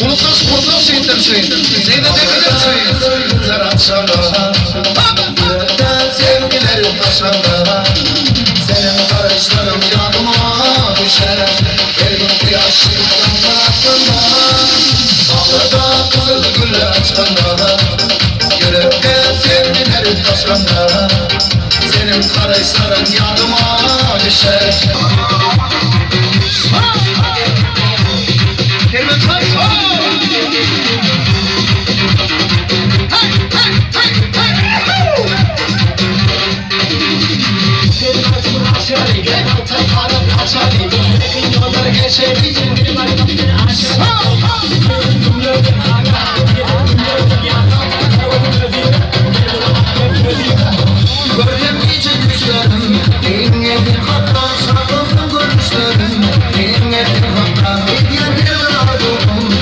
Bunu kız kurduğun seyirdirsin. Zeynep edebilirsin. Güzel akşamda sevgilerim taşanda. Senin karışların yanıma düşer. Elin yaşlı yanlarında. Bağlarda kızıl güller açkanda. Yürekte sevgilerim taşanda. Senin karışların yanıma düşer. Gördüm iyice düşlerim, en yakın hatta saklandım görmüşlerim, en yakın hatta hediyeler aldım,